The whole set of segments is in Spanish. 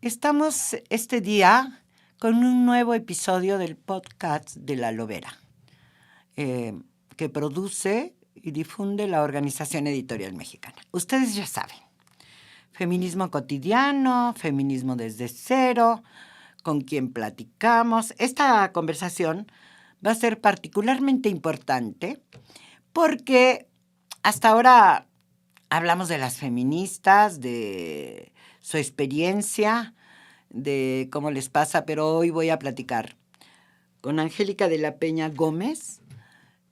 Estamos este día con un nuevo episodio del podcast de La Lobera, que produce y difunde la Organización Editorial Mexicana. Ustedes ya saben, feminismo cotidiano, feminismo desde cero, con quien platicamos. Esta conversación va a ser particularmente importante porque hasta ahora hablamos de las feministas, de su experiencia, de cómo les pasa, pero hoy voy a platicar con Angélica de la Peña Gómez,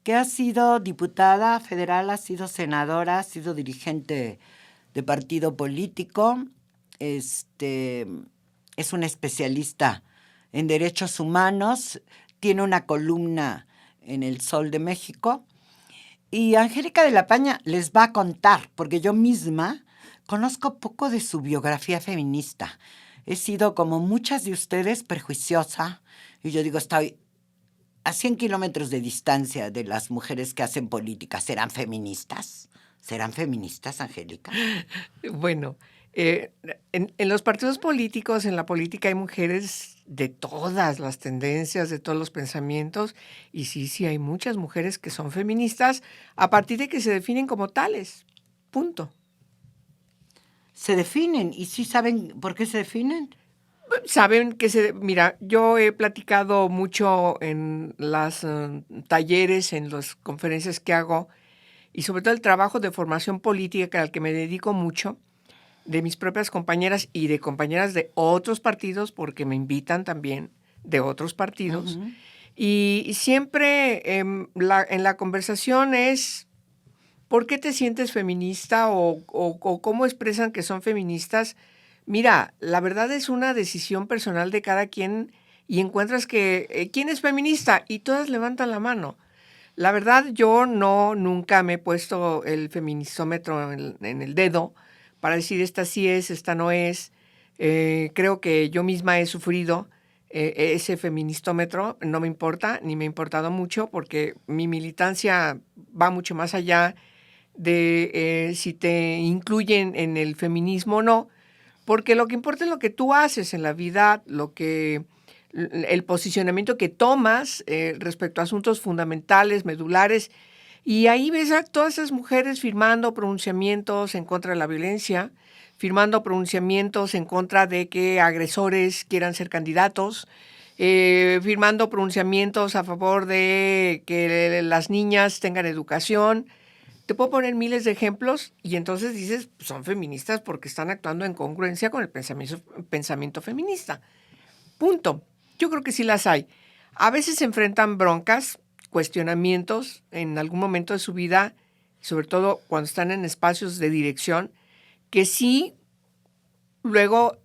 que ha sido diputada federal, ha sido senadora, ha sido dirigente de partido político, es una especialista en derechos humanos, tiene una columna en El Sol de México, y Angélica de la Peña les va a contar, porque yo misma conozco poco de su biografía feminista. He sido, como muchas de ustedes, prejuiciosa, y yo digo, estoy a 100 kilómetros de distancia de las mujeres que hacen política. ¿Serán feministas? ¿Serán feministas, Angélica? Bueno, en los partidos políticos, en la política hay mujeres de todas las tendencias, de todos los pensamientos, y sí hay muchas mujeres que son feministas a partir de que se definen como tales. Punto. Se definen, ¿y sí saben por qué se definen? Saben que mira, yo he platicado mucho en las talleres, en las conferencias que hago, y sobre todo el trabajo de formación política al que me dedico mucho, de mis propias compañeras y de compañeras de otros partidos, porque me invitan también de otros partidos. Uh-huh. Y siempre en la conversación es, ¿por qué te sientes feminista o cómo expresan que son feministas? Mira, la verdad es una decisión personal de cada quien y encuentras que, ¿quién es feminista? Y todas levantan la mano. La verdad, yo nunca me he puesto el feministómetro en el dedo para decir esta sí es, esta no es. Creo que yo misma he sufrido ese feministómetro, no me importa, ni me ha importado mucho, porque mi militancia va mucho más allá de si te incluyen en el feminismo o no, porque lo que importa es lo que tú haces en la vida, el posicionamiento que tomas respecto a asuntos fundamentales, medulares, y ahí ves a todas esas mujeres firmando pronunciamientos en contra de la violencia, firmando pronunciamientos en contra de que agresores quieran ser candidatos, firmando pronunciamientos a favor de que las niñas tengan educación. Te puedo poner miles de ejemplos y entonces dices, son feministas porque están actuando en congruencia con el pensamiento feminista. Punto. Yo creo que sí las hay. A veces se enfrentan broncas, cuestionamientos en algún momento de su vida, sobre todo cuando están en espacios de dirección, que sí luego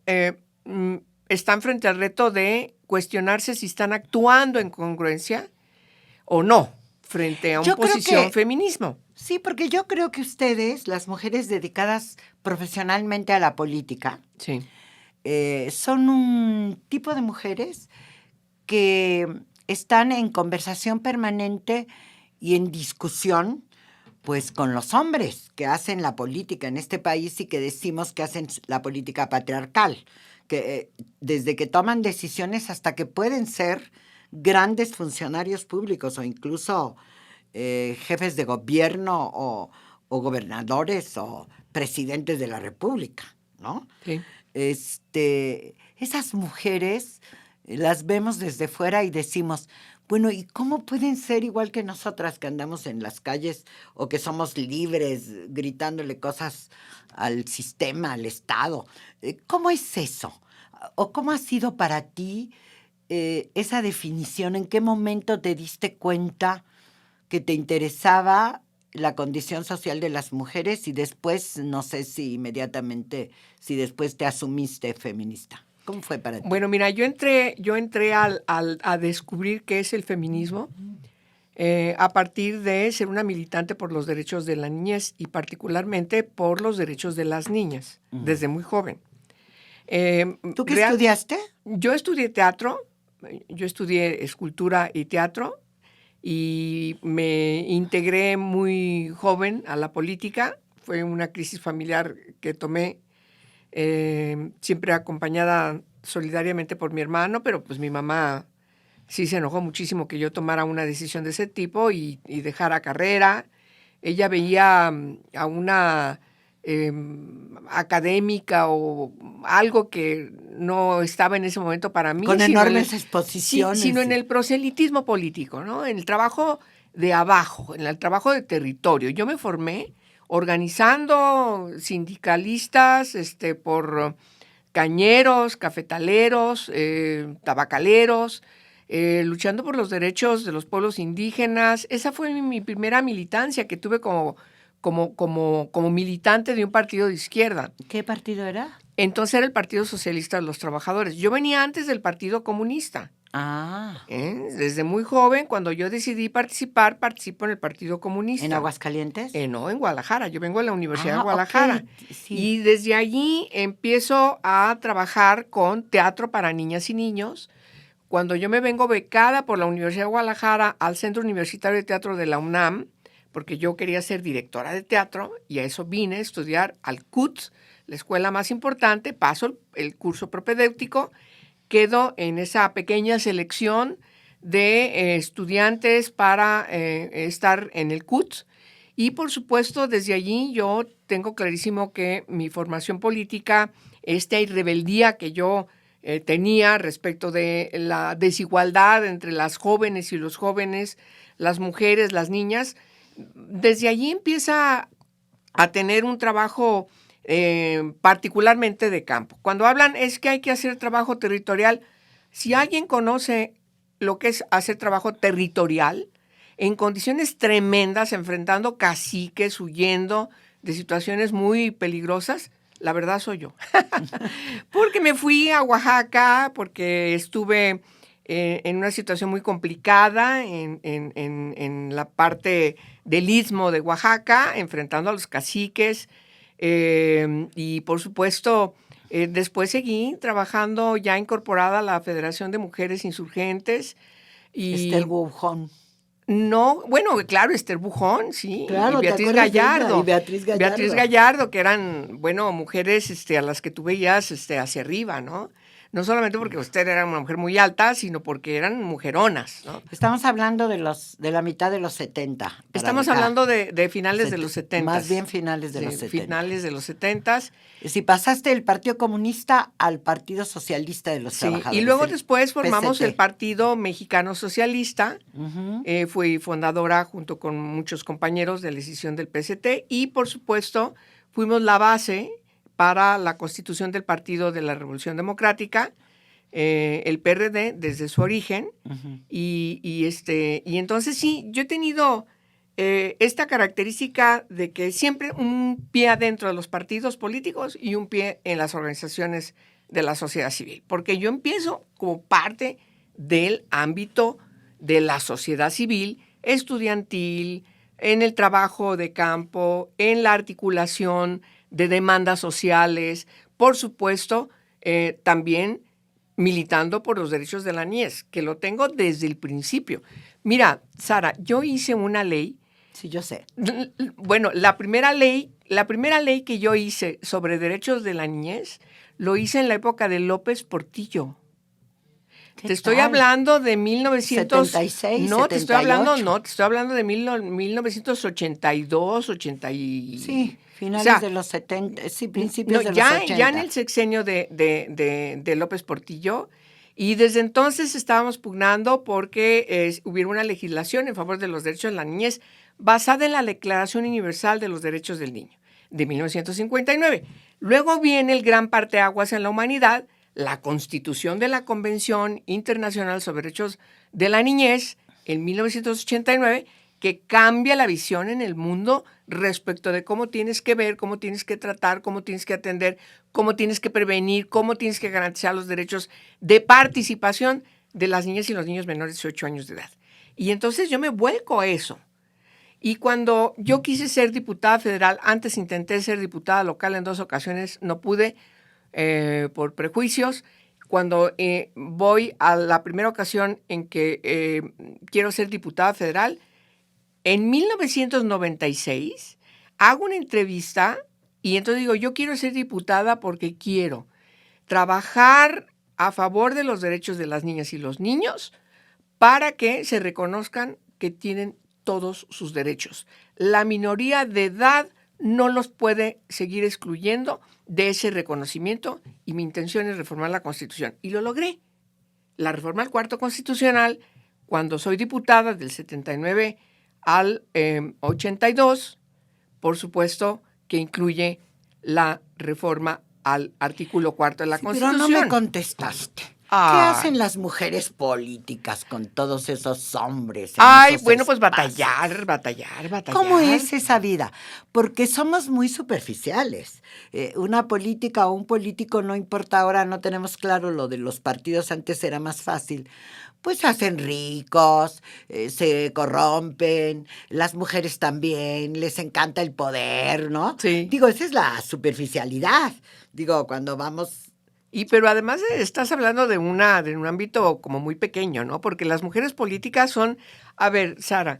están frente al reto de cuestionarse si están actuando en congruencia o no frente a una posición feminismo. Sí, porque yo creo que ustedes, las mujeres dedicadas profesionalmente a la política, Sí. Son un tipo de mujeres que están en conversación permanente y en discusión, pues, con los hombres que hacen la política en este país y que decimos que hacen la política patriarcal, que desde que toman decisiones hasta que pueden ser grandes funcionarios públicos o incluso jefes de gobierno o gobernadores o presidentes de la República, ¿no? Sí. Esas mujeres las vemos desde fuera y decimos, bueno, ¿y cómo pueden ser igual que nosotras que andamos en las calles o que somos libres gritándole cosas al sistema, al Estado? ¿Cómo es eso? ¿O cómo ha sido para ti esa definición? ¿En qué momento te diste cuenta que te interesaba la condición social de las mujeres y después, no sé si inmediatamente, si después te asumiste feminista? ¿Cómo fue para ti? Bueno, mira, yo entré a descubrir qué es el feminismo a partir de ser una militante por los derechos de la niñez y particularmente por los derechos de las niñas, desde muy joven. ¿Tú qué estudiaste? Yo estudié teatro, yo estudié escultura y teatro y me integré muy joven a la política. Fue una crisis familiar que tomé siempre acompañada solidariamente por mi hermano, pero pues mi mamá sí se enojó muchísimo que yo tomara una decisión de ese tipo y dejara carrera. Ella veía a una académica o algo que no estaba en ese momento para mí. Con enormes exposiciones. Sino en el proselitismo político, ¿no? En el trabajo de abajo, en el trabajo de territorio. Yo me formé organizando sindicalistas por cañeros, cafetaleros, tabacaleros, luchando por los derechos de los pueblos indígenas. Esa fue mi primera militancia que tuve como militante de un partido de izquierda. ¿Qué partido era? Entonces era el Partido Socialista de los Trabajadores. Yo venía antes del Partido Comunista. Desde muy joven, cuando yo decidí participo en el Partido Comunista. ¿En Aguascalientes? No, en Guadalajara. Yo vengo de la Universidad de Guadalajara. Okay. Sí. Y desde allí empiezo a trabajar con teatro para niñas y niños. Cuando yo me vengo becada por la Universidad de Guadalajara al Centro Universitario de Teatro de la UNAM, porque yo quería ser directora de teatro, y a eso vine a estudiar al CUT, la escuela más importante, paso el curso propedéutico, quedo en esa pequeña selección de estudiantes para estar en el CUT, y por supuesto desde allí yo tengo clarísimo que mi formación política, esta rebeldía que yo tenía respecto de la desigualdad entre las jóvenes y los jóvenes, las mujeres, las niñas, desde allí empieza a tener un trabajo particularmente de campo. Cuando hablan es que hay que hacer trabajo territorial, si alguien conoce lo que es hacer trabajo territorial, en condiciones tremendas, enfrentando caciques, huyendo de situaciones muy peligrosas, la verdad soy yo. Porque me fui a Oaxaca, porque estuve en una situación muy complicada en la parte del istmo de Oaxaca, enfrentando a los caciques, y por supuesto después seguí trabajando ya incorporada a la Federación de Mujeres Insurgentes. Y Esther Bujón. No, bueno, claro, Esther Bujón, sí, claro, y Beatriz Gallardo. Y Beatriz Gallardo. Beatriz Gallardo, que eran, bueno, mujeres a las que tú veías hacia arriba, ¿no? No solamente porque usted era una mujer muy alta, sino porque eran mujeronas, ¿no? Estamos hablando de la mitad de los 70. Estamos hablando de finales de los 70. Más bien finales de los 70. Finales de los 70. Si pasaste del Partido Comunista al Partido Socialista de los Trabajadores. Y luego después formamos PST. el Partido Mexicano Socialista. Uh-huh. Fui fundadora junto con muchos compañeros de la decisión del PST y, por supuesto, fuimos la base para la constitución del Partido de la Revolución Democrática, el PRD, desde su origen. Uh-huh. Y entonces sí, yo he tenido esta característica de que siempre un pie adentro de los partidos políticos y un pie en las organizaciones de la sociedad civil, porque yo empiezo como parte del ámbito de la sociedad civil, estudiantil, en el trabajo de campo, en la articulación de demandas sociales, por supuesto, también militando por los derechos de la niñez, que lo tengo desde el principio. Mira, Sara, yo hice una ley. Sí, yo sé. Bueno, la primera ley que yo hice sobre derechos de la niñez, lo hice en la época de López Portillo. Te estoy hablando de 1976, no, 78. te estoy hablando de 1982, 80 y... Sí, finales de los 70, sí, principios de los 80. Ya en el sexenio de López Portillo, y desde entonces estábamos pugnando porque hubiera una legislación en favor de los derechos de la niñez basada en la Declaración Universal de los Derechos del Niño, de 1959. Luego viene el gran parteaguas en la humanidad, la Constitución de la Convención Internacional sobre Derechos de la Niñez en 1989, que cambia la visión en el mundo respecto de cómo tienes que ver, cómo tienes que tratar, cómo tienes que atender, cómo tienes que prevenir, cómo tienes que garantizar los derechos de participación de las niñas y los niños menores de 18 años de edad. Y entonces yo me vuelco a eso. Y cuando yo quise ser diputada federal, antes intenté ser diputada local en 2 ocasiones, no pude, por prejuicios. Cuando voy a la primera ocasión en que quiero ser diputada federal, en 1996 hago una entrevista Y entonces digo, yo quiero ser diputada porque quiero trabajar a favor de los derechos de las niñas y los niños para que se reconozcan que tienen todos sus derechos. La minoría de edad no los puede seguir excluyendo de ese reconocimiento y mi intención es reformar la Constitución. Y lo logré. La reforma al cuarto constitucional, cuando soy diputada del 79 al 82, por supuesto que incluye la reforma al artículo cuarto de la Constitución. Pero no me contestaste. ¿Qué hacen las mujeres políticas con todos esos hombres? Ay, bueno, pues batallar. ¿Cómo es esa vida? Porque somos muy superficiales. Una política o un político, no importa ahora, no tenemos claro lo de los partidos, antes era más fácil. Pues se hacen ricos, se corrompen, las mujeres también, les encanta el poder, ¿no? Sí. Digo, esa es la superficialidad. Digo, cuando vamos... Pero además estás hablando de un ámbito como muy pequeño, ¿no? Porque las mujeres políticas son, a ver, Sara,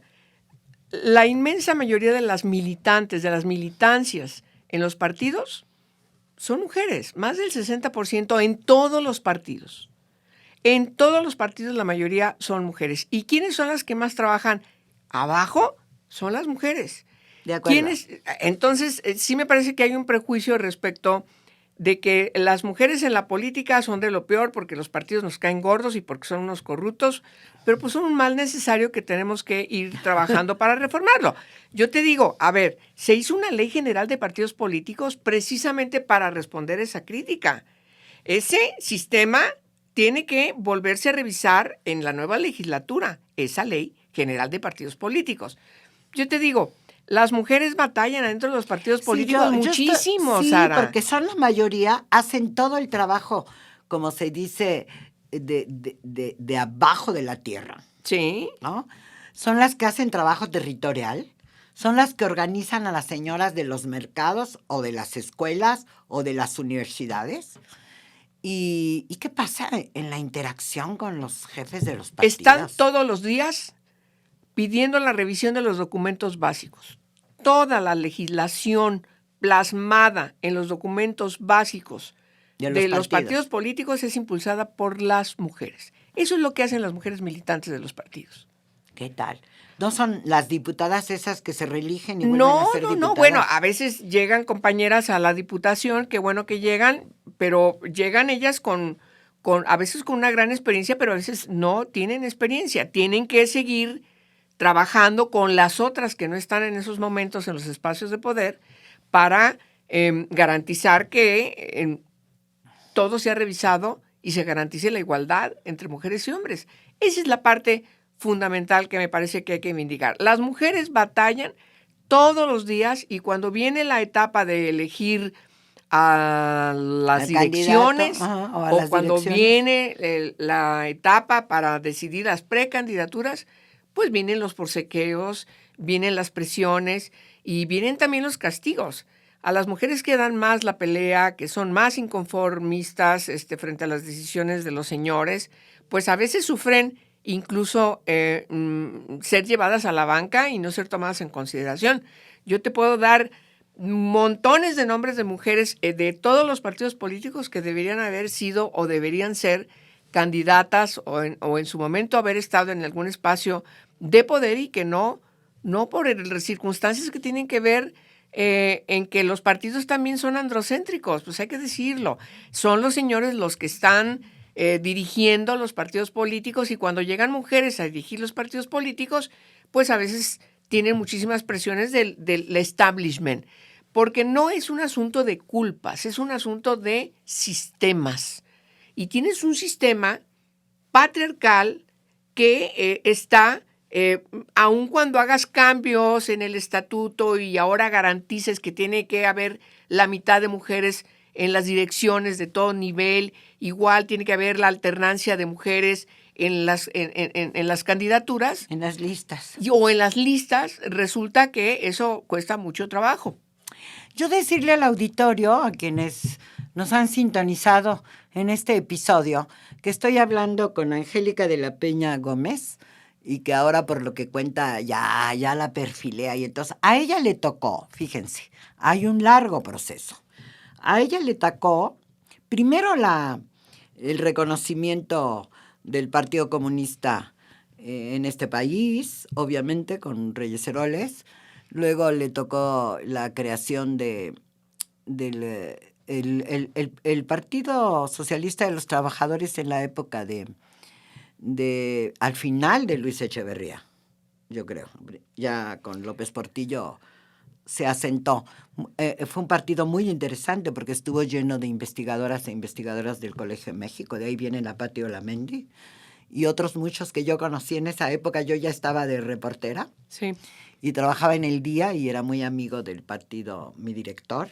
la inmensa mayoría de las militantes, de las militancias en los partidos son mujeres, más del 60% en todos los partidos. En todos los partidos la mayoría son mujeres. ¿Y quiénes son las que más trabajan abajo? Son las mujeres. De acuerdo. Entonces, sí me parece que hay un prejuicio respecto de que las mujeres en la política son de lo peor porque los partidos nos caen gordos y porque son unos corruptos, pero pues son un mal necesario que tenemos que ir trabajando para reformarlo. Yo te digo, a ver, se hizo una ley general de partidos políticos precisamente para responder a esa crítica. Ese sistema tiene que volverse a revisar en la nueva legislatura, esa ley general de partidos políticos. Yo te digo, las mujeres batallan dentro de los partidos políticos muchísimo, Sara. Sí, porque son la mayoría, hacen todo el trabajo, como se dice, de abajo de la tierra. Sí. ¿No? Son las que hacen trabajo territorial, son las que organizan a las señoras de los mercados o de las escuelas o de las universidades. ¿Y qué pasa en la interacción con los jefes de los partidos? Están todos los días pidiendo la revisión de los documentos básicos. Toda la legislación plasmada en los documentos básicos de los partidos políticos es impulsada por las mujeres. Eso es lo que hacen las mujeres militantes de los partidos. ¿Qué tal? ¿No son las diputadas esas que se reeligen y vuelven a ser diputadas? No. Bueno, a veces llegan compañeras a la diputación, qué bueno que llegan, pero llegan ellas a veces con una gran experiencia, pero a veces no tienen experiencia. Tienen que seguir trabajando con las otras que no están en esos momentos en los espacios de poder para garantizar que todo sea revisado y se garantice la igualdad entre mujeres y hombres. Esa es la parte fundamental que me parece que hay que vindicar. Las mujeres batallan todos los días y cuando viene la etapa de elegir a las direcciones o cuando viene la etapa para decidir las precandidaturas, pues vienen los forcejeos, vienen las presiones y vienen también los castigos. A las mujeres que dan más la pelea, que son más inconformistas frente a las decisiones de los señores, pues a veces sufren incluso ser llevadas a la banca y no ser tomadas en consideración. Yo te puedo dar montones de nombres de mujeres de todos los partidos políticos que deberían haber sido o deberían ser candidatas o en su momento haber estado en algún espacio de poder y que no por circunstancias que tienen que ver en que los partidos también son androcéntricos, pues hay que decirlo. Son los señores los que están dirigiendo los partidos políticos y cuando llegan mujeres a dirigir los partidos políticos, pues a veces tienen muchísimas presiones del establishment, porque no es un asunto de culpas, es un asunto de sistemas. Y tienes un sistema patriarcal que está, aun cuando hagas cambios en el estatuto y ahora garantices que tiene que haber la mitad de mujeres en las direcciones de todo nivel, igual tiene que haber la alternancia de mujeres en las candidaturas. En las listas. O en las listas, resulta que eso cuesta mucho trabajo. Yo decirle al auditorio, a quienes nos han sintonizado en este episodio, que estoy hablando con Angélica de la Peña Gómez, y que ahora por lo que cuenta ya la perfilé. Y entonces a ella le tocó, fíjense, hay un largo proceso. A ella le tocó primero el reconocimiento del Partido Comunista en este país, obviamente con Reyes Heroles. Luego le tocó la creación del el Partido Socialista de los Trabajadores en la época al final de Luis Echeverría, yo creo. Ya con López Portillo se asentó. Fue un partido muy interesante porque estuvo lleno de investigadoras e investigadoras del Colegio de México. De ahí viene la Pati Olamendi y otros muchos que yo conocí en esa época. Yo ya estaba de reportera. Sí. Y trabajaba en El Día y era muy amigo del partido, mi director,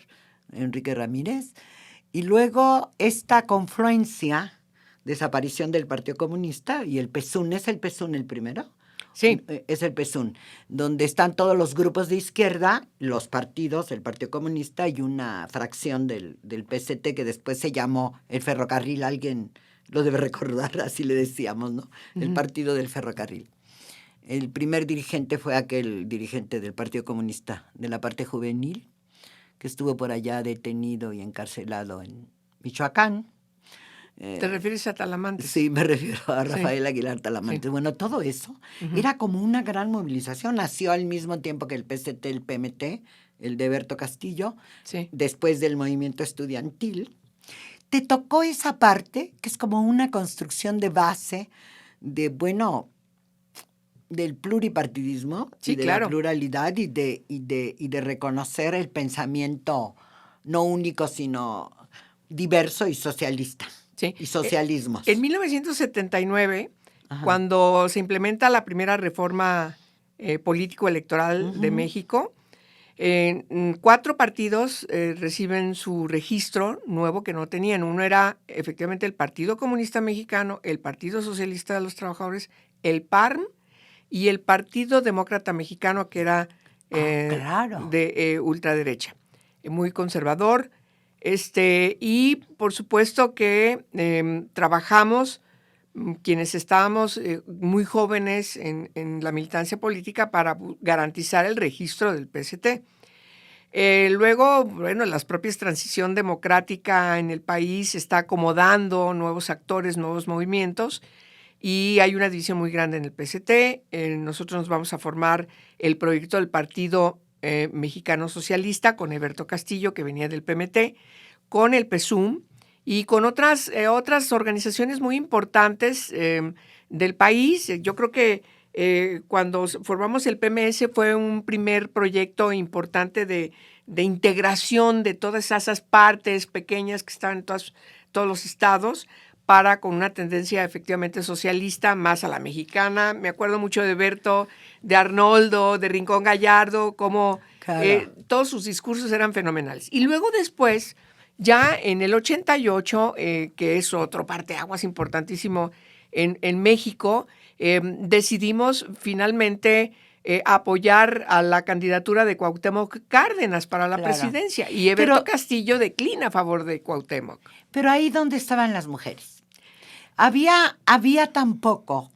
Enrique Ramírez. Y luego esta confluencia, desaparición del Partido Comunista y el PSUN. ¿Es el PSUN el primero? Sí. Es el PSUN, donde están todos los grupos de izquierda, los partidos, el Partido Comunista y una fracción del PST que después se llamó el Ferrocarril. Alguien lo debe recordar, así le decíamos, ¿no? El Partido del Ferrocarril. El primer dirigente fue aquel dirigente del Partido Comunista de la parte juvenil, que estuvo por allá detenido y encarcelado en Michoacán. ¿Te refieres a Talamantes? Sí, me refiero a Rafael Aguilar Talamantes. Sí. Bueno, todo eso era como una gran movilización. Nació al mismo tiempo que el PST, el PMT, el de Berto Castillo, después del movimiento estudiantil. Te tocó esa parte, que es como una construcción de base de, bueno, del pluripartidismo y de la pluralidad y de reconocer el pensamiento no único, sino diverso y socialista. Sí. Y socialismos. En 1979, cuando se implementa la primera reforma político-electoral de México, 4 partidos reciben su registro nuevo que no tenían. Uno era efectivamente el Partido Comunista Mexicano, el Partido Socialista de los Trabajadores, el PARM y el Partido Demócrata Mexicano, que era de ultraderecha, muy conservador. Y por supuesto que trabajamos, quienes estábamos muy jóvenes en la militancia política, para garantizar el registro del PST. Luego, bueno, la propia transición democrática en el país se está acomodando nuevos actores, nuevos movimientos, y hay una división muy grande en el PST. Nosotros nos vamos a formar el proyecto del Partido Mexicano Socialista con Eberto Castillo, que venía del PMT, con el PSUM y con otras organizaciones muy importantes del país. Yo creo que cuando formamos el PMS fue un primer proyecto importante de integración de todas esas partes pequeñas que estaban en todos los estados, para con una tendencia efectivamente socialista, más a la mexicana. Me acuerdo mucho de Berto, de Arnoldo, de Rincón Gallardo, como todos sus discursos eran fenomenales. Y luego después, ya en el 88, que es otro parteaguas importantísimo en México, decidimos finalmente apoyar a la candidatura de Cuauhtémoc Cárdenas para la presidencia. Y Eberto Castillo declina a favor de Cuauhtémoc. Pero ahí, ¿dónde estaban las mujeres? Había tampoco.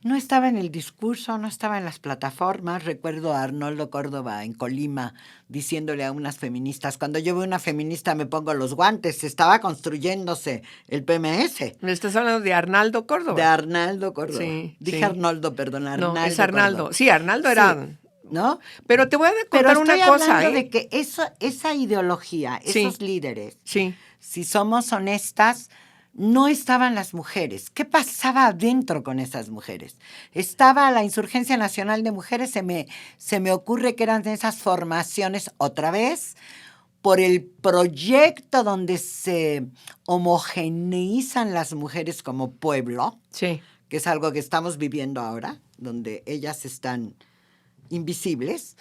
No estaba en el discurso, no estaba en las plataformas. Recuerdo a Arnoldo Córdoba en Colima diciéndole a unas feministas: cuando yo veo una feminista me pongo los guantes. Estaba construyéndose el PMS. ¿Me estás hablando de Arnaldo Córdoba? De Arnaldo Córdoba. Sí, Dije Arnoldo, perdón, Arnaldo. No, es Arnaldo. Córdoba. Sí, Arnaldo era... Sí, ¿no? Pero te voy a contar una cosa. Pero estoy hablando de que esa ideología, esos líderes, si somos honestas, no estaban las mujeres. ¿Qué pasaba adentro con esas mujeres? Estaba la Insurgencia Nacional de Mujeres, se me ocurre que eran esas formaciones, otra vez, por el proyecto donde se homogeneizan las mujeres como pueblo, que es algo que estamos viviendo ahora, donde ellas están invisibles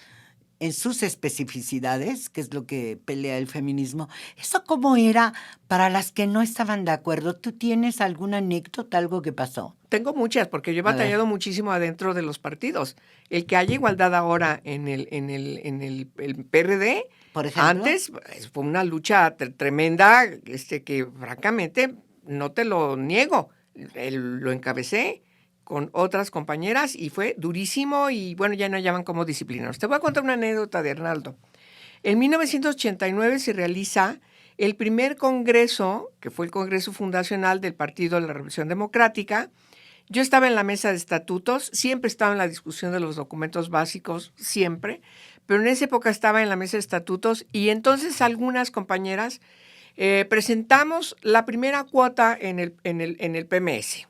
en sus especificidades, que es lo que pelea el feminismo. ¿Eso cómo era para las que no estaban de acuerdo? ¿Tú tienes alguna anécdota, algo que pasó? Tengo muchas, porque yo he batallado muchísimo adentro de los partidos. El que haya igualdad ahora en el PRD, por ejemplo, antes fue una lucha tremenda, que francamente no te lo niego. Lo encabecé con otras compañeras y fue durísimo y bueno, ya no llaman como disciplinados. Te voy a contar una anécdota de Arnaldo. En 1989 se realiza el primer congreso, que fue el Congreso Fundacional del Partido de la Revolución Democrática. Yo estaba en la mesa de estatutos, siempre estaba en la discusión de los documentos básicos, siempre, pero en esa época estaba en la mesa de estatutos y entonces algunas compañeras presentamos la primera cuota en el PMS.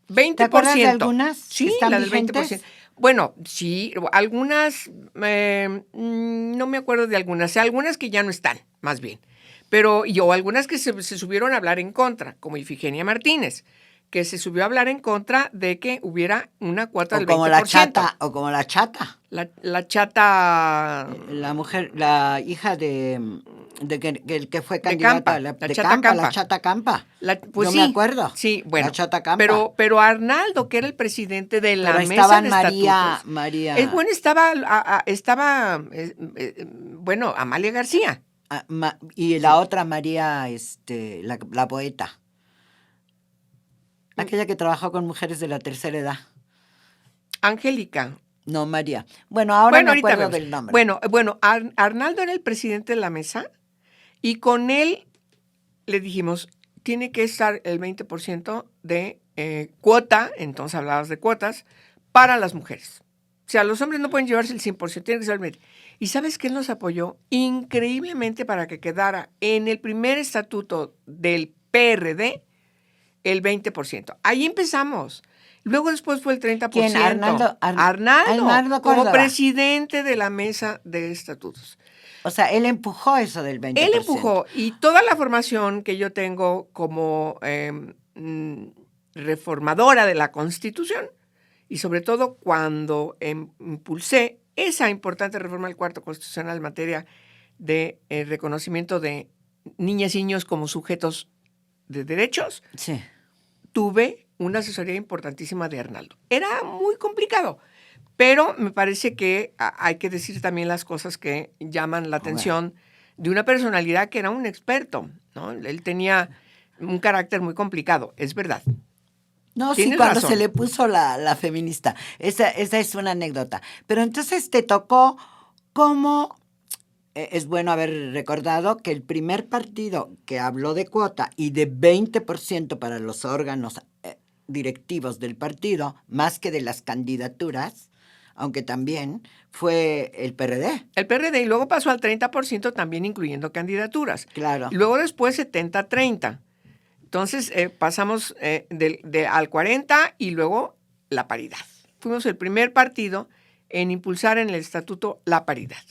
20%. ¿Te acuerdas de algunas? Sí, ¿Están la del vigentes? 20%. Bueno, sí, algunas, no me acuerdo de algunas, algunas que ya no están, más bien. Pero yo, algunas que se subieron a hablar en contra, como Ifigenia Martínez, que se subió a hablar en contra de que hubiera una cuota del 20%. O como la chata. La chata... La mujer, la hija que fue de candidata Campa, de Campa, la chata Campa. Pues Yo sí, me acuerdo. sí, bueno. La chata Campa. Pero Arnaldo, que era el presidente de la Pero mesa estaban de estatutos. María. Bueno, bueno, Amalia García. Y la otra María, la poeta. Aquella que trabajó con mujeres de la tercera edad. Angélica. No, María. Bueno, ahora me ahorita acuerdo vemos. del nombre. Bueno, Arnaldo era el presidente de la mesa y con él le dijimos, tiene que estar el 20% de cuota, entonces hablabas de cuotas, para las mujeres. O sea, los hombres no pueden llevarse el 100%, tiene que ser el 20%. ¿Y sabes qué nos apoyó? Increíblemente para que quedara en el primer estatuto del PRD el 20%. Ahí empezamos. Luego después fue el 30%. ¿Quién? Arnaldo Como Córdoba. presidente de la mesa de estatutos. O sea, él empujó eso del 20%. Él empujó y toda la formación que yo tengo como reformadora de la Constitución y sobre todo cuando impulsé esa importante reforma del Cuarto Constitucional en materia de reconocimiento de niñas y niños como sujetos de derechos, sí, tuve una asesoría importantísima de Arnaldo. Era muy complicado, pero me parece que hay que decir también las cosas que llaman la atención de una personalidad que era un experto, ¿no? Él tenía un carácter muy complicado, es verdad. No, sí, cuando se le puso la feminista. Esa es una anécdota. Pero entonces te tocó como... es bueno haber recordado que el primer partido que habló de cuota y de 20% para los órganos directivos del partido, más que de las candidaturas, aunque también fue el PRD. El PRD, y luego pasó al 30% también incluyendo candidaturas. Claro. Y luego después 70-30. Entonces pasamos al 40% y luego la paridad. Fuimos el primer partido en impulsar en el estatuto la paridad.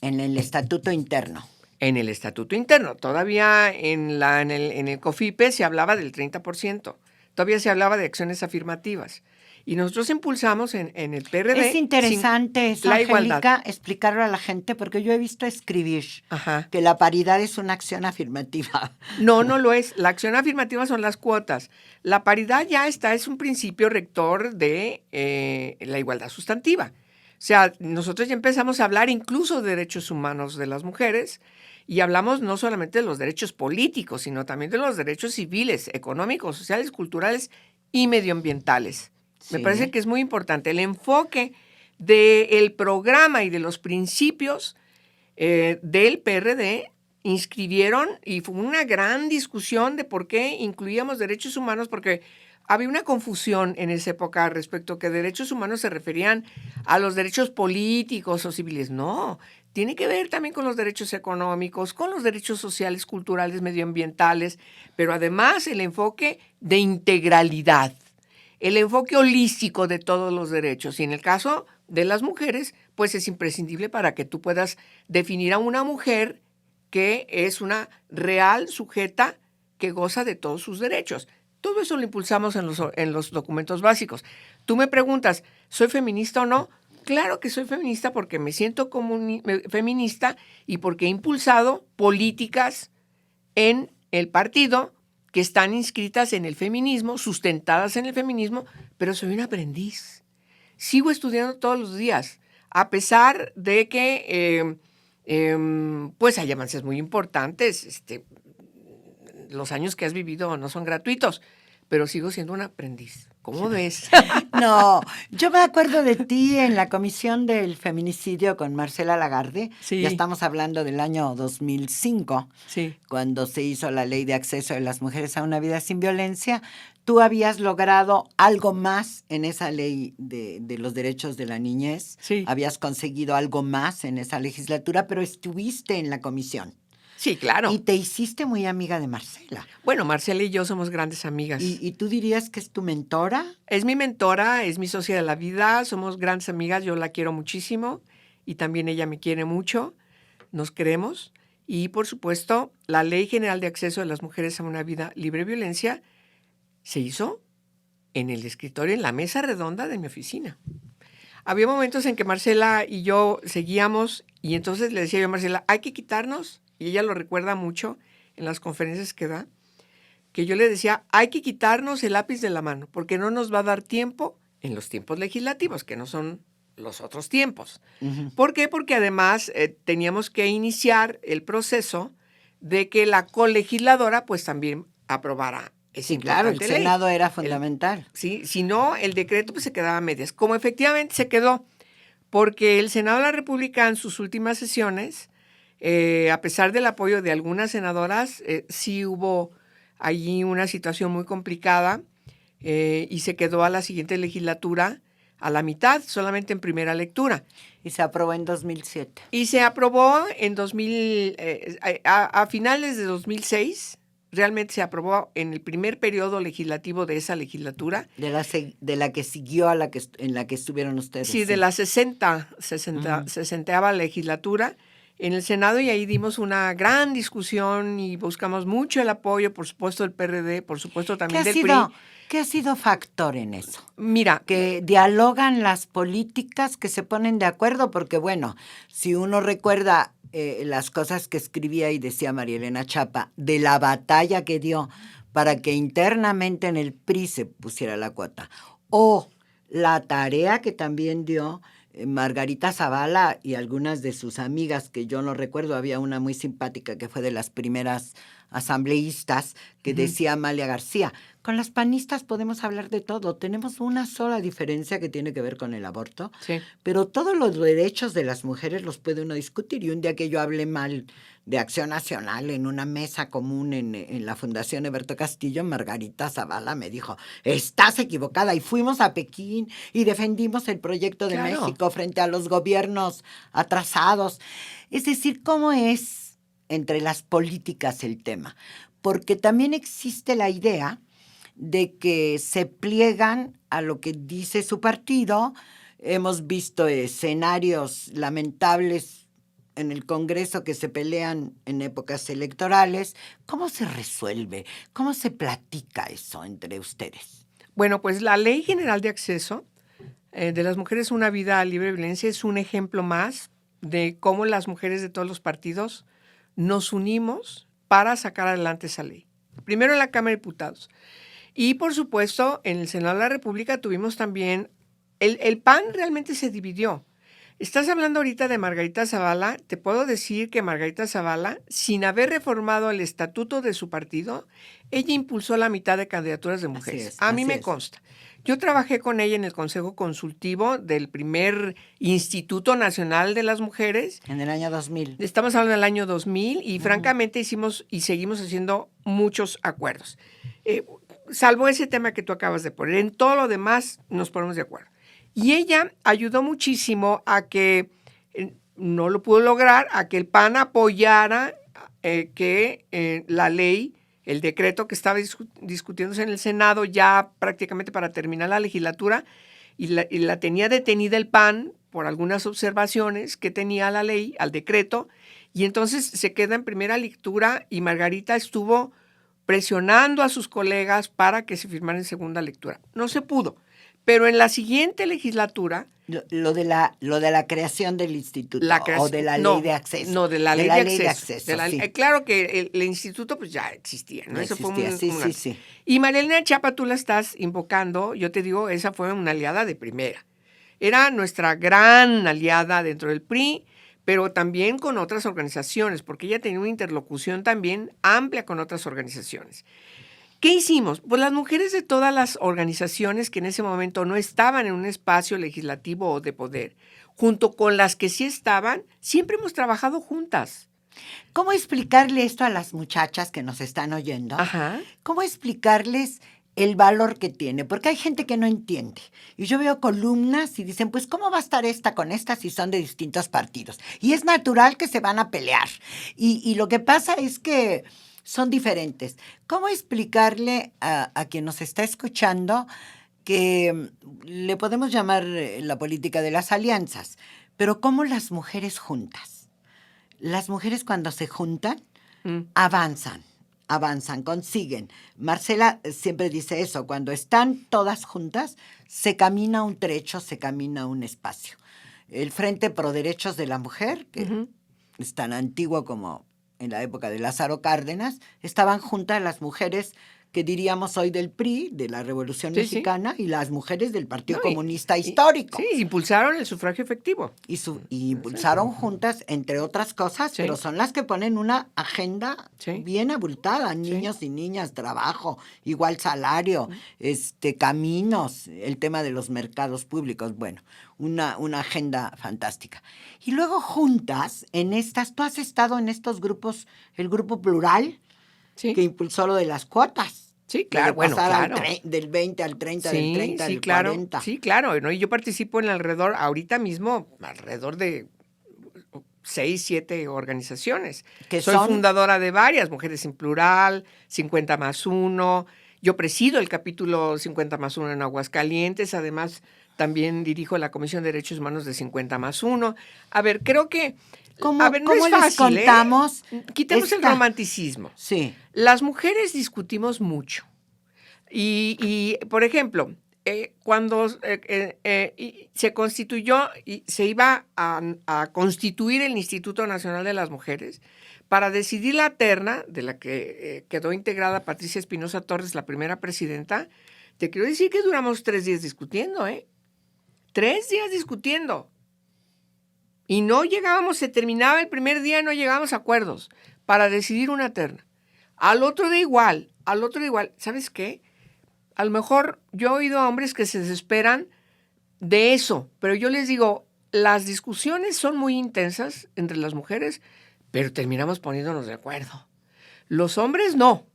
En el estatuto interno. En el estatuto interno. Todavía en el COFIPE se hablaba del 30%. Todavía se hablaba de acciones afirmativas. Y nosotros impulsamos en el PRD. Es interesante eso, Angélica, explicarlo a la gente, porque yo he visto escribir que la paridad es una acción afirmativa. No, no lo es. La acción afirmativa son las cuotas. La paridad ya es un principio rector de la igualdad sustantiva. O sea, nosotros ya empezamos a hablar incluso de derechos humanos de las mujeres y hablamos no solamente de los derechos políticos, sino también de los derechos civiles, económicos, sociales, culturales y medioambientales. Sí. Me parece que es muy importante el enfoque del programa y de los principios del PRD. Inscribieron y fue una gran discusión de por qué incluíamos derechos humanos, porque había una confusión en esa época respecto a que derechos humanos se referían a los derechos políticos o civiles. No, tiene que ver también con los derechos económicos, con los derechos sociales, culturales, medioambientales, pero además el enfoque de integralidad, el enfoque holístico de todos los derechos. Y en el caso de las mujeres, pues es imprescindible para que tú puedas definir a una mujer que es una real sujeta que goza de todos sus derechos. Todo eso lo impulsamos en los documentos básicos. Tú me preguntas, ¿soy feminista o no? Claro que soy feminista porque me siento como feminista y porque he impulsado políticas en el partido que están inscritas en el feminismo, sustentadas en el feminismo, pero soy un aprendiz. Sigo estudiando todos los días, a pesar de que pues hay avances muy importantes. Los años que has vivido no son gratuitos, pero sigo siendo un aprendiz. ¿Cómo ves? No, yo me acuerdo de ti en la comisión del feminicidio con Marcela Lagarde. Sí. Ya estamos hablando del año 2005, Sí. cuando se hizo la ley de acceso de las mujeres a una vida sin violencia. Tú habías logrado algo más en esa ley de los derechos de la niñez. Sí. Habías conseguido algo más en esa legislatura, pero estuviste en la comisión. Sí, claro. Y te hiciste muy amiga de Marcela. Bueno, Marcela y yo somos grandes amigas. ¿Y tú dirías que es tu mentora? Es mi mentora, es mi socia de la vida, somos grandes amigas, yo la quiero muchísimo y también ella me quiere mucho, nos queremos. Y por supuesto, la Ley General de Acceso de las Mujeres a una Vida Libre de Violencia se hizo en el escritorio, en la mesa redonda de mi oficina. Había momentos en que Marcela y yo seguíamos y entonces le decía yo a Marcela, hay que quitarnos, y ella lo recuerda mucho en las conferencias que da, que yo le decía, hay que quitarnos el lápiz de la mano, porque no nos va a dar tiempo en los tiempos legislativos, que no son los otros tiempos. Uh-huh. ¿Por qué? Porque además teníamos que iniciar el proceso de que la colegisladora pues también aprobara esa Sí, claro, el importante ley. Senado era fundamental. Sí, si no, el decreto pues se quedaba a medias, como efectivamente se quedó, porque el Senado de la República en sus últimas sesiones, a pesar del apoyo de algunas senadoras, sí hubo allí una situación muy complicada y se quedó a la siguiente legislatura a la mitad, solamente en primera lectura. Y se aprobó en 2007. Y se aprobó en a finales de 2006, realmente se aprobó en el primer periodo legislativo de esa legislatura. De la que siguió en la que estuvieron ustedes. Sí, de la 60ª legislatura en el Senado, y ahí dimos una gran discusión y buscamos mucho el apoyo, por supuesto, del PRD, por supuesto también del PRI. ¿Qué ha sido factor en eso? Mira, que dialogan las políticas, que se ponen de acuerdo, porque bueno, si uno recuerda las cosas que escribía y decía María Elena Chapa, de la batalla que dio para que internamente en el PRI se pusiera la cuota, o la tarea que también dio Margarita Zavala y algunas de sus amigas, que yo no recuerdo, había una muy simpática que fue de las primeras asambleístas, que decía Amalia García, con las panistas podemos hablar de todo, tenemos una sola diferencia que tiene que ver con el aborto, sí, pero todos los derechos de las mujeres los puede uno discutir, y un día que yo hablé mal de Acción Nacional en una mesa común en la Fundación Eberto Castillo, Margarita Zavala me dijo, estás equivocada, y fuimos a Pekín y defendimos el proyecto de claro. México frente a los gobiernos atrasados. Es decir, ¿cómo es entre las políticas el tema? Porque también existe la idea de que se pliegan a lo que dice su partido. Hemos visto escenarios lamentables en el Congreso que se pelean en épocas electorales. ¿Cómo se resuelve? ¿Cómo se platica eso entre ustedes? Bueno, pues la Ley General de Acceso de las Mujeres a una Vida Libre de Violencia es un ejemplo más de cómo las mujeres de todos los partidos nos unimos para sacar adelante esa ley. Primero en la Cámara de Diputados. Y por supuesto, en el Senado de la República tuvimos también, el PAN realmente se dividió. Estás hablando ahorita de Margarita Zavala. Te puedo decir que Margarita Zavala, sin haber reformado el estatuto de su partido, ella impulsó la mitad de candidaturas de mujeres. A mí me consta. Yo trabajé con ella en el Consejo Consultivo del primer Instituto Nacional de las Mujeres. En el año 2000. Estamos hablando del año 2000 y francamente hicimos y seguimos haciendo muchos acuerdos. Salvo ese tema que tú acabas de poner. En todo lo demás nos ponemos de acuerdo. Y ella ayudó muchísimo a que, no lo pudo lograr, a que el PAN apoyara que la ley, el decreto que estaba discutiéndose en el Senado ya prácticamente para terminar la legislatura, y la tenía detenida el PAN por algunas observaciones que tenía la ley, al decreto, y entonces se queda en primera lectura y Margarita estuvo presionando a sus colegas para que se firmara en segunda lectura. No se pudo. Pero en la siguiente legislatura... Lo de la creación del instituto o de la ley de acceso. No, de la ley de acceso. Sí. Claro que el instituto pues ya existía, ¿no? Ya Eso existía, fue sí. Y María Elena Chapa, tú la estás invocando, yo te digo, esa fue una aliada de primera. Era nuestra gran aliada dentro del PRI, pero también con otras organizaciones, porque ella tenía una interlocución también amplia con otras organizaciones. ¿Qué hicimos? Pues las mujeres de todas las organizaciones que en ese momento no estaban en un espacio legislativo o de poder, junto con las que sí estaban, siempre hemos trabajado juntas. ¿Cómo explicarle esto a las muchachas que nos están oyendo? Ajá. ¿Cómo explicarles el valor que tiene? Porque hay gente que no entiende. Y yo veo columnas y dicen, pues, ¿cómo va a estar esta con esta si son de distintos partidos? Y es natural que se van a pelear. Y lo que pasa es que son diferentes. ¿Cómo explicarle a quien nos está escuchando que le podemos llamar la política de las alianzas, pero cómo las mujeres juntas? Las mujeres cuando se juntan, avanzan, consiguen. Marcela siempre dice eso, cuando están todas juntas, se camina un trecho, se camina un espacio. El Frente Pro Derechos de la Mujer, que es tan antiguo como en la época de Lázaro Cárdenas, estaban juntas las mujeres que diríamos hoy del PRI, de la Revolución Mexicana, y las mujeres del Partido Comunista Histórico. Sí, impulsaron el sufragio efectivo. Y impulsaron juntas, entre otras cosas, pero son las que ponen una agenda bien abultada. Niños y niñas, trabajo, igual salario, caminos, el tema de los mercados públicos. Bueno, una agenda fantástica. Y luego juntas, en estas, tú has estado en estos grupos, el Grupo Plural, que impulsó lo de las cuotas. Sí, claro, bueno, claro. Del 20 al 30, del 30 al 40. Sí, claro, ¿no? Y yo participo en ahorita mismo, alrededor de 6, 7 organizaciones. Soy fundadora de varias, Mujeres en Plural, 50+1. Yo presido el capítulo 50+1 en Aguascalientes, además también dirijo la Comisión de Derechos Humanos de 50+1. A ver, creo que ¿Cómo es fácil, les contamos? Quitemos el romanticismo. Sí. Las mujeres discutimos mucho. Y por ejemplo, cuando se constituyó y se iba a constituir el Instituto Nacional de las Mujeres, para decidir la terna, de la que quedó integrada Patricia Espinosa Torres, la primera presidenta, te quiero decir que duramos 3 días discutiendo, 3 días discutiendo. Y no llegábamos, se terminaba el primer día y no llegábamos a acuerdos para decidir una terna. Al otro día igual. ¿Sabes qué? A lo mejor yo he oído a hombres que se desesperan de eso, pero yo les digo, las discusiones son muy intensas entre las mujeres, pero terminamos poniéndonos de acuerdo. Los hombres no.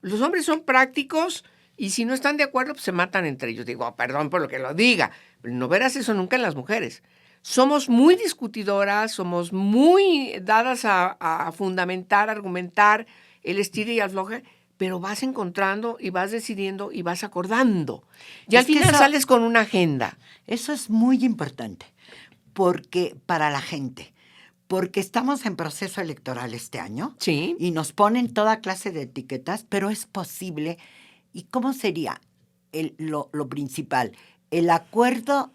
Los hombres son prácticos y si no están de acuerdo, pues se matan entre ellos. Digo, perdón por lo que lo diga, pero no verás eso nunca en las mujeres. Somos muy discutidoras, somos muy dadas a fundamentar, argumentar, el estire y afloje, pero vas encontrando y vas decidiendo y vas acordando. Y al final sales con una agenda. Eso es muy importante, porque para la gente, porque estamos en proceso electoral este año y nos ponen toda clase de etiquetas, pero es posible. ¿Y cómo sería lo principal? El acuerdo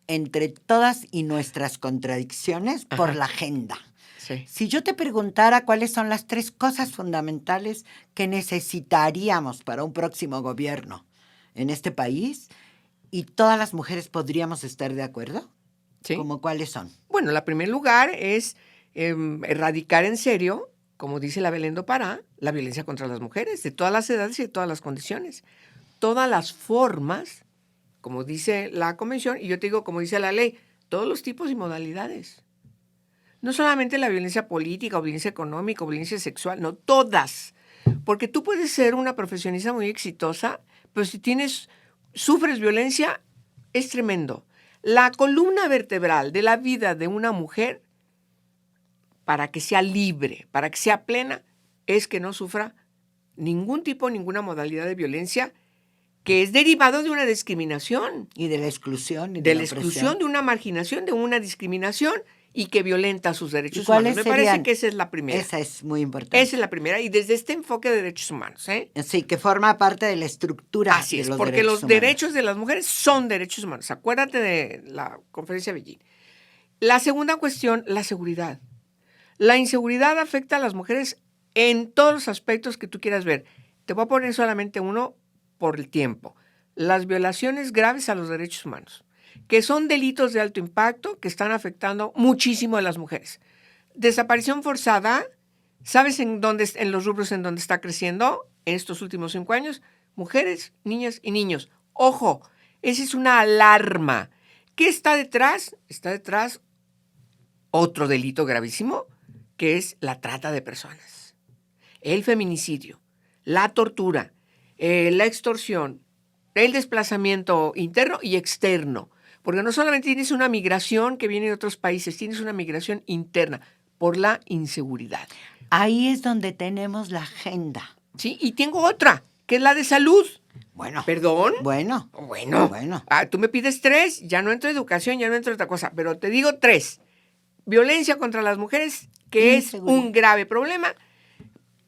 entre todas y nuestras contradicciones por la agenda. Sí. Si yo te preguntara cuáles son las 3 cosas fundamentales que necesitaríamos para un próximo gobierno en este país, y todas las mujeres podríamos estar de acuerdo, ¿cómo cuáles son? Bueno, en primer lugar es erradicar en serio, como dice la Belén do Pará, la violencia contra las mujeres, de todas las edades y de todas las condiciones. Todas las formas, como dice la Convención, y yo te digo, como dice la ley, todos los tipos y modalidades. No solamente la violencia política o violencia económica o violencia sexual, no, todas. Porque tú puedes ser una profesionista muy exitosa, pero si sufres violencia, es tremendo. La columna vertebral de la vida de una mujer, para que sea libre, para que sea plena, es que no sufra ningún tipo, ninguna modalidad de violencia que es derivado de una discriminación. Y de la exclusión. De la exclusión, de una marginación, de una discriminación y que violenta sus derechos humanos. Me parece que esa es la primera. Esa es muy importante. Esa es la primera, y desde este enfoque de derechos humanos. Sí, que forma parte de la estructura. Así es, porque los derechos de las mujeres son derechos humanos. Acuérdate de la conferencia de Beijing. La segunda cuestión, la seguridad. La inseguridad afecta a las mujeres en todos los aspectos que tú quieras ver. Te voy a poner solamente uno por el tiempo. Las violaciones graves a los derechos humanos, que son delitos de alto impacto que están afectando muchísimo a las mujeres. Desaparición forzada, ¿sabes en los rubros en donde está creciendo? en estos últimos 5 años, mujeres, niñas y niños. ¡Ojo! Esa es una alarma. ¿Qué está detrás? Está detrás otro delito gravísimo, que es la trata de personas, el feminicidio, la tortura, la extorsión, el desplazamiento interno y externo. Porque no solamente tienes una migración que viene de otros países, tienes una migración interna por la inseguridad. Ahí es donde tenemos la agenda. Sí, y tengo otra, que es la de salud. Bueno. ¿Perdón? Bueno. Tú me pides 3, ya no entro en educación, ya no entro en otra cosa, pero te digo 3. Violencia contra las mujeres, que es un grave problema.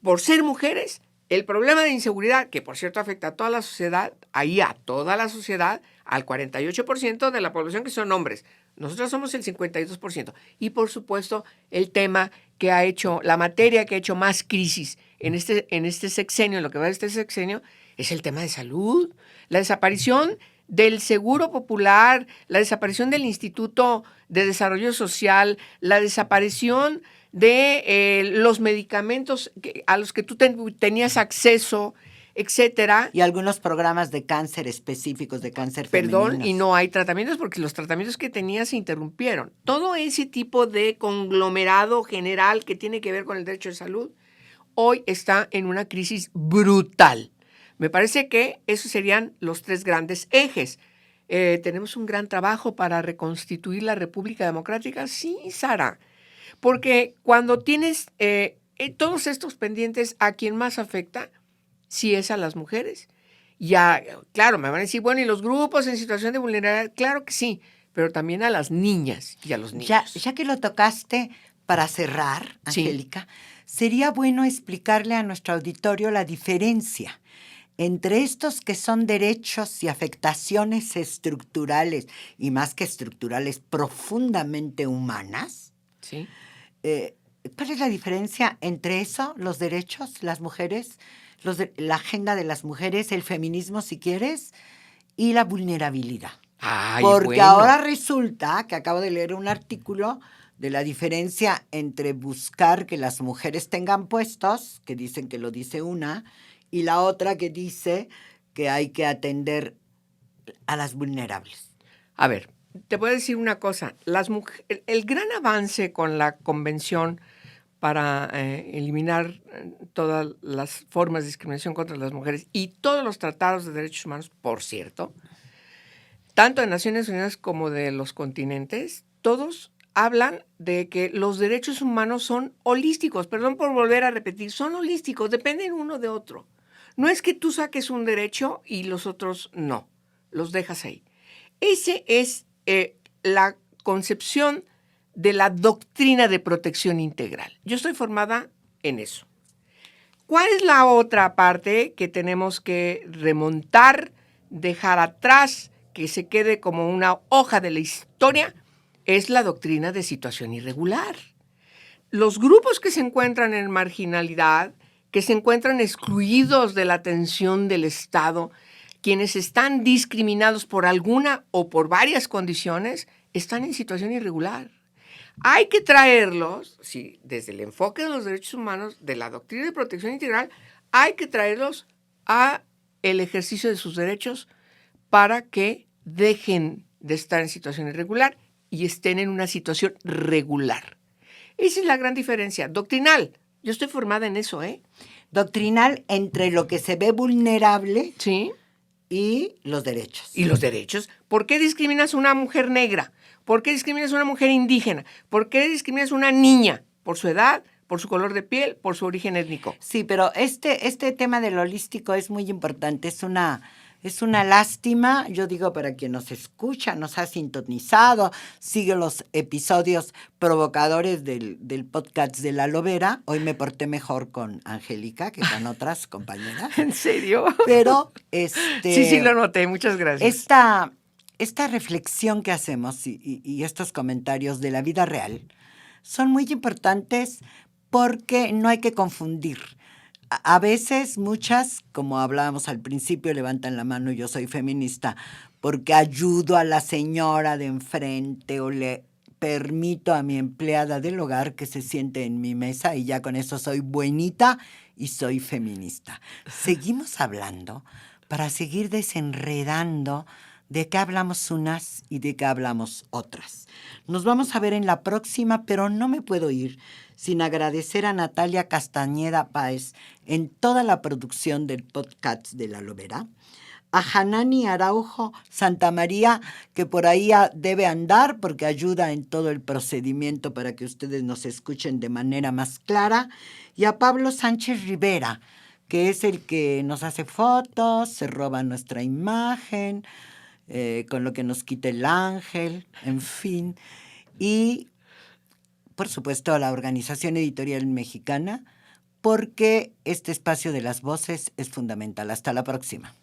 Por ser mujeres, el problema de inseguridad, que por cierto afecta a toda la sociedad, ahí a toda la sociedad, al 48% de la población que son hombres. Nosotros somos el 52%. Y por supuesto, el tema que ha hecho, la materia que ha hecho más crisis en este sexenio, en lo que va de este sexenio, es el tema de salud. La desaparición del Seguro Popular, la desaparición del Instituto de Desarrollo Social, la desaparición de los medicamentos a los que tú tenías acceso, etcétera. Y algunos programas de cáncer específicos, de cáncer femeninos. Y no hay tratamientos porque los tratamientos que tenías se interrumpieron. Todo ese tipo de conglomerado general que tiene que ver con el derecho de salud, hoy está en una crisis brutal. Me parece que esos serían los 3 grandes ejes. ¿Tenemos un gran trabajo para reconstituir la República Democrática? Sí, Sara. Porque cuando tienes todos estos pendientes, ¿a quién más afecta? Sí es a las mujeres. Ya, claro, me van a decir, bueno, ¿y los grupos en situación de vulnerabilidad? Claro que sí, pero también a las niñas y a los niños. Ya que lo tocaste, para cerrar, Angélica, sería bueno explicarle a nuestro auditorio la diferencia entre estos que son derechos y afectaciones estructurales, y más que estructurales, profundamente humanas. Sí. ¿Cuál es la diferencia entre eso, los derechos, las mujeres, la agenda de las mujeres, el feminismo, si quieres, y la vulnerabilidad? Porque ahora resulta que acabo de leer un artículo de la diferencia entre buscar que las mujeres tengan puestos, que dicen que lo dice una, y la otra que dice que hay que atender a las vulnerables. A ver, te voy a decir una cosa. El gran avance con la Convención para eliminar todas las formas de discriminación contra las mujeres y todos los tratados de derechos humanos, por cierto, tanto de Naciones Unidas como de los continentes, todos hablan de que los derechos humanos son holísticos. Perdón por volver a repetir, son holísticos, dependen uno de otro. No es que tú saques un derecho y los otros no, los dejas ahí. Ese es la concepción de la doctrina de protección integral. Yo estoy formada en eso. ¿Cuál es la otra parte que tenemos que remontar, dejar atrás, que se quede como una hoja de la historia? Es la doctrina de situación irregular. Los grupos que se encuentran en marginalidad, que se encuentran excluidos de la atención del Estado, quienes están discriminados por alguna o por varias condiciones, están en situación irregular. Hay que traerlos, sí, desde el enfoque de los derechos humanos, de la doctrina de protección integral, hay que traerlos a el ejercicio de sus derechos para que dejen de estar en situación irregular y estén en una situación regular. Esa es la gran diferencia. Doctrinal. Yo estoy formada en eso, ¿eh? Doctrinal entre lo que se ve vulnerable, sí, y los derechos. ¿Y los derechos? ¿Por qué discriminas a una mujer negra? ¿Por qué discriminas a una mujer indígena? ¿Por qué discriminas a una niña? ¿Por su edad? ¿Por su color de piel? ¿Por su origen étnico? Sí, pero este tema del holístico es muy importante. Es una lástima, yo digo, para quien nos escucha, nos ha sintonizado, sigue los episodios provocadores del podcast de La Lobera. Hoy me porté mejor con Angélica que con otras compañeras. ¿En serio? Pero Sí, lo noté. Muchas gracias. Esta reflexión que hacemos y estos comentarios de la vida real son muy importantes porque no hay que confundir. A veces muchas, como hablábamos al principio, levantan la mano, yo soy feminista, porque ayudo a la señora de enfrente o le permito a mi empleada del hogar que se siente en mi mesa y ya con eso soy buenita y soy feminista. Seguimos hablando para seguir desenredando de qué hablamos unas y de qué hablamos otras. Nos vamos a ver en la próxima, pero no me puedo ir sin agradecer a Natalia Castañeda Páez en toda la producción del podcast de La Lobera, a Hanani Araujo Santamaría, que por ahí debe andar porque ayuda en todo el procedimiento para que ustedes nos escuchen de manera más clara, y a Pablo Sánchez Rivera, que es el que nos hace fotos, se roba nuestra imagen, con lo que nos quita el ángel, en fin. Y, por supuesto, a la Organización Editorial Mexicana, porque este espacio de las voces es fundamental. Hasta la próxima.